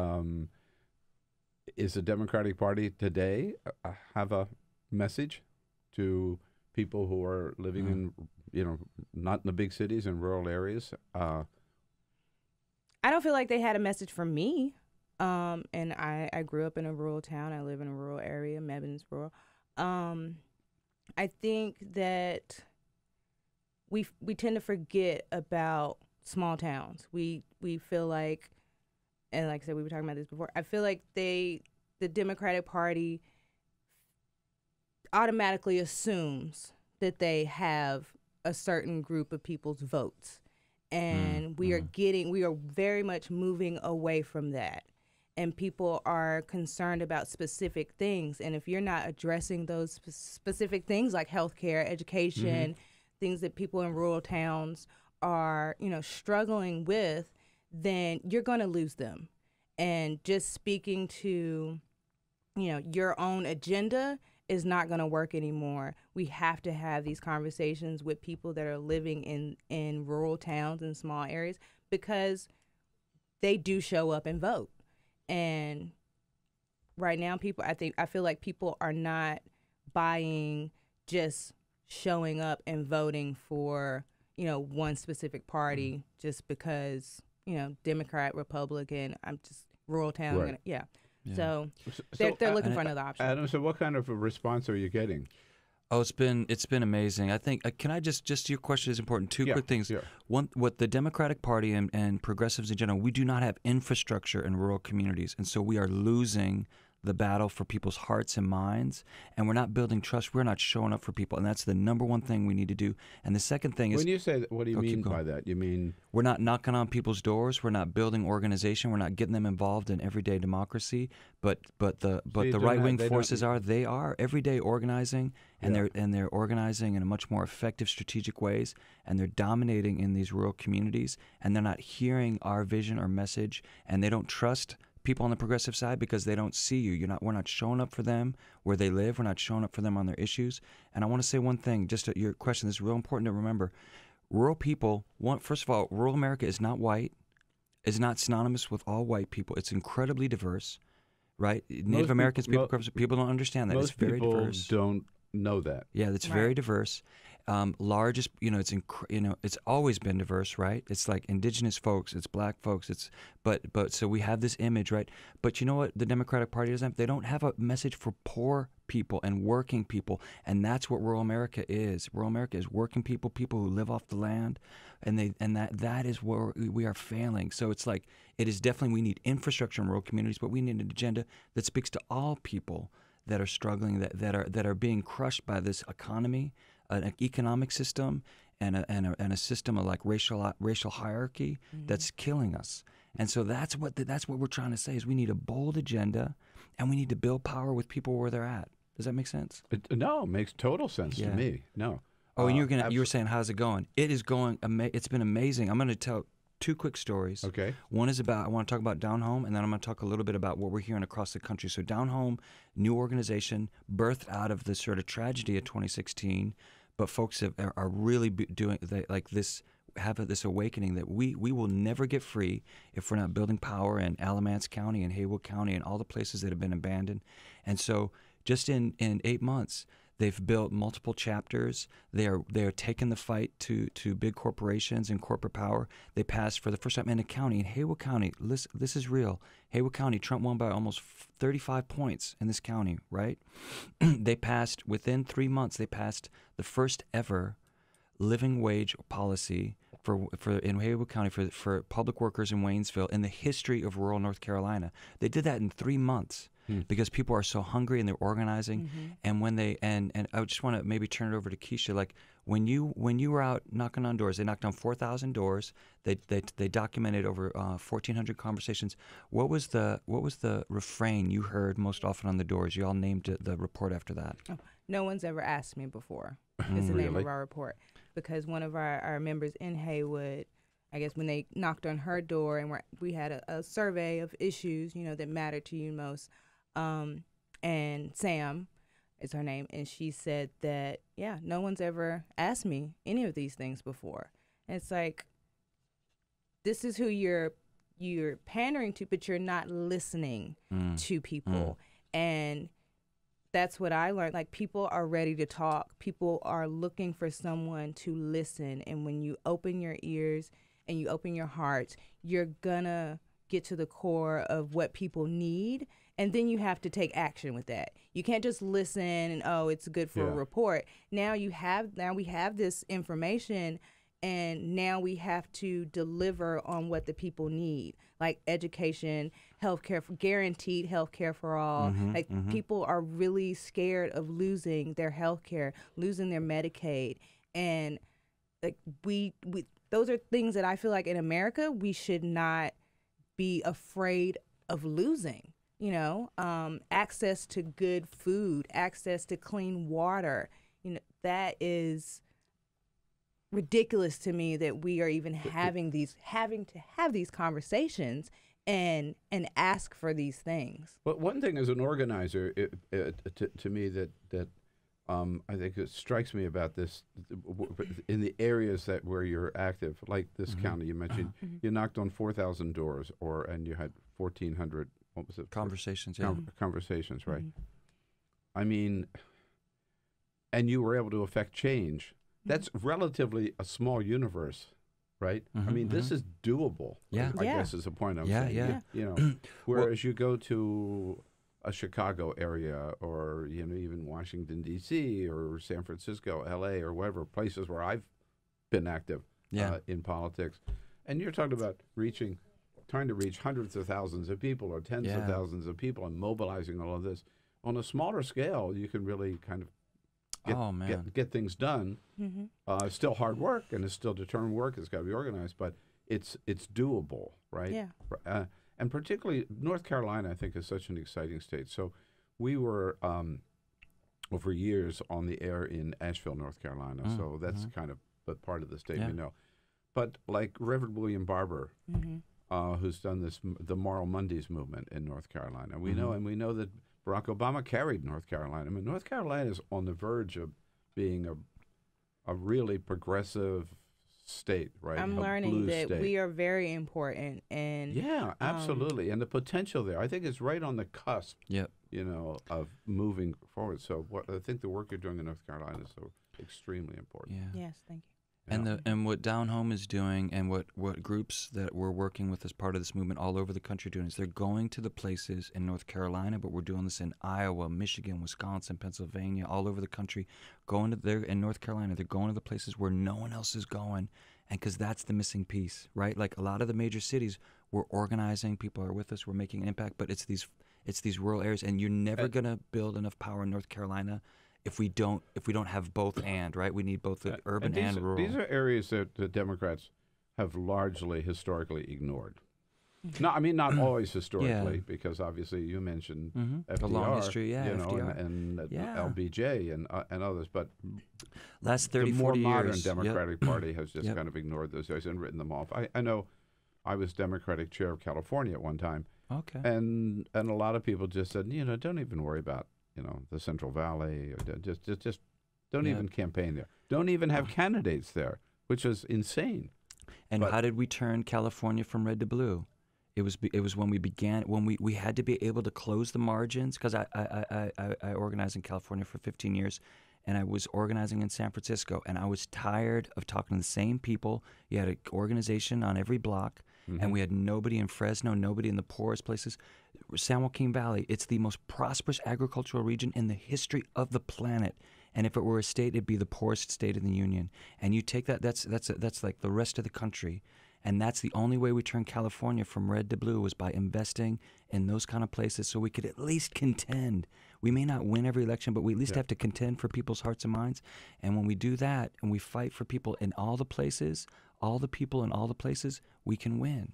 Um, is the Democratic Party today have a message to people who are living in, not in the big cities, in rural areas? I don't feel like they had a message for me. And I grew up in a rural town. I live in a rural area. Mebbane's rural. I think that we tend to forget about small towns. We feel like, and like I said, we were talking about this before. I feel like the Democratic Party automatically assumes that they have a certain group of people's votes, and we are very much moving away from that. And people are concerned about specific things, and if you're not addressing those specific things like healthcare, education, things that people in rural towns are, struggling with, then you're going to lose them. And just speaking to, your own agenda is not going to work anymore. We have to have these conversations with people that are living in rural towns and small areas, because they do show up and vote. And right now, I feel like people are not buying just showing up and voting for, one specific party just because, Democrat, Republican, I'm just rural town. Right. Yeah. Yeah. So they're looking for another option. Adam, so what kind of a response are you getting? Oh, it's been amazing. I think can I just your question is important. Two quick things. Yeah. One, what the Democratic Party and progressives in general, we do not have infrastructure in rural communities, and so we are losing the battle for people's hearts and minds, and we're not building trust. We're not showing up for people, and that's the number one thing we need to do. And the second thing is, when you say that, what do you mean by that? You mean we're not knocking on people's doors. We're not building organization. We're not getting them involved in everyday democracy. But the right wing forces are everyday organizing, and they're organizing in a much more effective, strategic ways, and they're dominating in these rural communities, and they're not hearing our vision or message, and they don't trust people on the progressive side because they don't see you. We're not showing up for them where they live. We're not showing up for them on their issues. And I want to say one thing, just to your question. This is real important to remember. Rural people, first of all, rural America is not white. It's not synonymous with all white people. It's incredibly diverse, right? Native Americans, people don't understand that. It's very diverse. Most people don't know that. Yeah, it's very diverse. Largest, it's always been diverse, right? It's like indigenous folks, it's black folks, but so we have this image, right? But you know what the Democratic Party doesn't have? They don't have a message for poor people and working people, and that's what rural America is. Rural America is working people, people who live off the land, and that is where we are failing. So it's like it is definitely, we need infrastructure in rural communities, but we need an agenda that speaks to all people that are struggling, that are being crushed by this economy, an economic system, and a system of like racial hierarchy that's killing us. And so that's what we're trying to say is we need a bold agenda, and we need to build power with people where they're at. Does that make sense? No, it makes total sense to me. No. Oh, and you were saying, how's it going? It is going. It's been amazing. I'm going to tell two quick stories. Okay. One is I want to talk about Down Home, and then I'm going to talk a little bit about what we're hearing across the country. So Down Home, new organization, birthed out of the sort of tragedy of 2016, but folks are really doing have this awakening that we will never get free if we're not building power in Alamance County and Haywood County and all the places that have been abandoned. And so just in 8 months, they've built multiple chapters. They are taking the fight to big corporations and corporate power. They passed for the first time in a county, in Haywood County. This is real. Haywood County, Trump won by almost 35 points in this county, right? They passed, within 3 months, they passed the first ever living wage policy for in Haywood County for public workers in Waynesville in the history of rural North Carolina. They did that in 3 months. Because people are so hungry and they're organizing, and when they and I just want to maybe turn it over to Kischa. Like when you were out knocking on doors, they knocked on 4,000 doors. They documented over 1,400 conversations. What was the refrain you heard most often on the doors? You all named the report after that. Oh, no one's ever asked me before. Is the name of our report, because one of our members in Haywood, I guess when they knocked on her door and we had a survey of issues that matter to you most. And Sam is her name, and she said that, no one's ever asked me any of these things before. And it's like, this is who you're you're pandering to, but you're not listening to people. And that's what I learned. Like, people are ready to talk. People are looking for someone to listen. And when you open your ears and you open your heart, you're gonna get to the core of what people need. And then you have to take action with that. You can't just listen and, oh, it's good for a report. Now we have this information, and now we have to deliver on what the people need, like education, healthcare, guaranteed healthcare for all. People are really scared of losing their healthcare, losing their Medicaid, and like we those are things that I feel like in America we should not be afraid of losing. You know, access to good food, access to clean water. You know, that is ridiculous to me that we are even having to have these conversations and ask for these things. But one thing as an organizer, to me that I think it strikes me about this in the areas where you're active, like this county you mentioned, you knocked on 4,000 doors, and you had 1,400. What was it? Conversations, conversations, right? I mean, and you were able to affect change. That's relatively a small universe, right? I mean, this is doable. I guess is the point I'm saying. You know, whereas you go to a Chicago area, or even Washington D.C. or San Francisco, L.A. or whatever places where I've been active in politics, and you're talking about trying to reach hundreds of thousands of people or tens of thousands of people and mobilizing all of this. On a smaller scale, you can really kind of get things done. Still hard work, and it's still determined work. It's got to be organized, but it's doable, right? Yeah. And particularly North Carolina, I think, is such an exciting state. So we were over years on the air in Asheville, North Carolina. So that's kind of the part of the state we know. But like Reverend William Barber, who's done the Moral Mondays movement in North Carolina. We know that Barack Obama carried North Carolina. I mean, North Carolina is on the verge of being a really progressive state, right? I'm learning that we are very important, and absolutely, and the potential there, I think, is right on the cusp. Of moving forward. So I think the work you're doing in North Carolina is so extremely important. Yes, thank you. And what Down Home is doing, and what groups that we're working with as part of this movement all over the country doing, is they're going to the places in North Carolina, but we're doing this in Iowa, Michigan, Wisconsin, Pennsylvania, all over the country. In North Carolina, they're going to the places where no one else is going, and because that's the missing piece, right? Like a lot of the major cities, we're organizing, people are with us, we're making an impact, but it's these rural areas, and you're never going to build enough power in North Carolina if we don't have both and, right? We need both the urban and rural. These are areas that the Democrats have largely historically ignored. No, I mean not always historically, because obviously you mentioned FDR, the long history, FDR. and LBJ and others, but last 30, the more 40 modern years, Democratic Party has just kind of ignored those guys and written them off. I know I was Democratic chair of California at one time, and a lot of people just said, don't even worry about the Central Valley, or just don't even campaign there. Don't even have candidates there, which is insane. And how did we turn California from red to blue? It was when we had to be able to close the margins, because I organized in California for 15 years, and I was organizing in San Francisco, and I was tired of talking to the same people. You had an organization on every block, and we had nobody in Fresno, nobody in the poorest places. San Joaquin Valley, it's the most prosperous agricultural region in the history of the planet. And if it were a state, it'd be the poorest state in the union. And you take that's like the rest of the country. And that's the only way we turn California from red to blue, was by investing in those kind of places, so we could at least contend. We may not win every election, but we at least have to contend for people's hearts and minds. And when we do that, and we fight for people in all the places, all the people in all the places, we can win.